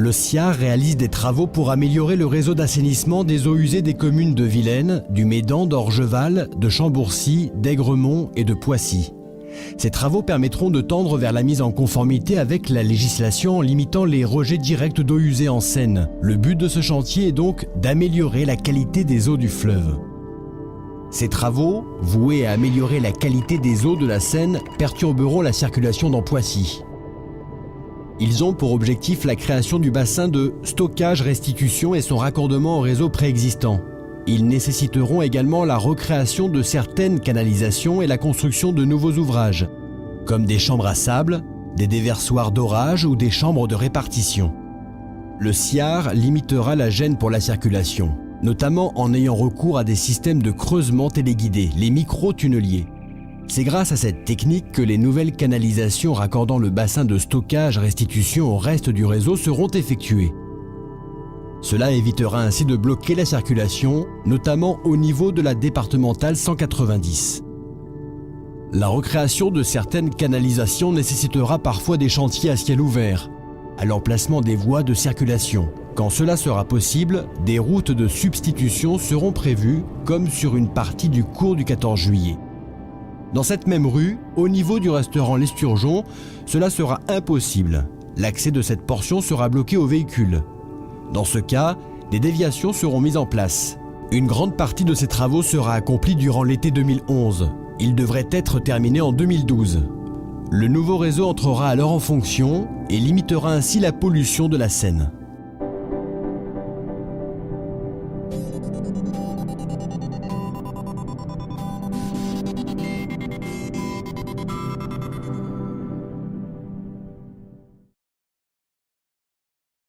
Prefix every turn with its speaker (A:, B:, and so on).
A: le SIAR réalise des travaux pour améliorer le réseau d'assainissement des eaux usées des communes de Vilaine, du Médan, d'Orgeval, de Chambourcy, d'Aigremont et de Poissy. Ces travaux permettront de tendre vers la mise en conformité avec la législation en limitant les rejets directs d'eau usée en Seine. Le but de ce chantier est donc d'améliorer la qualité des eaux du fleuve. Ces travaux, voués à améliorer la qualité des eaux de la Seine, perturberont la circulation dans Poissy. Ils ont pour objectif la création du bassin de stockage-restitution et son raccordement au réseau préexistant. Ils nécessiteront également la recréation de certaines canalisations et la construction de nouveaux ouvrages, comme des chambres à sable, des déversoirs d'orage ou des chambres de répartition. Le SIAR limitera la gêne pour la circulation, notamment en ayant recours à des systèmes de creusement téléguidés, les micro-tunneliers. C'est grâce à cette technique que les nouvelles canalisations raccordant le bassin de stockage-restitution au reste du réseau seront effectuées. Cela évitera ainsi de bloquer la circulation, notamment au niveau de la départementale 190. La recréation de certaines canalisations nécessitera parfois des chantiers à ciel ouvert, à l'emplacement des voies de circulation. Quand cela sera possible, des routes de substitution seront prévues, comme sur une partie du cours du 14 juillet. Dans cette même rue, au niveau du restaurant L'Esturgeon, cela sera impossible. L'accès de cette portion sera bloqué aux véhicules. Dans ce cas, des déviations seront mises en place. Une grande partie de ces travaux sera accomplie durant l'été 2011. Ils devraient être terminés en 2012. Le nouveau réseau entrera alors en fonction et limitera ainsi la pollution de la Seine.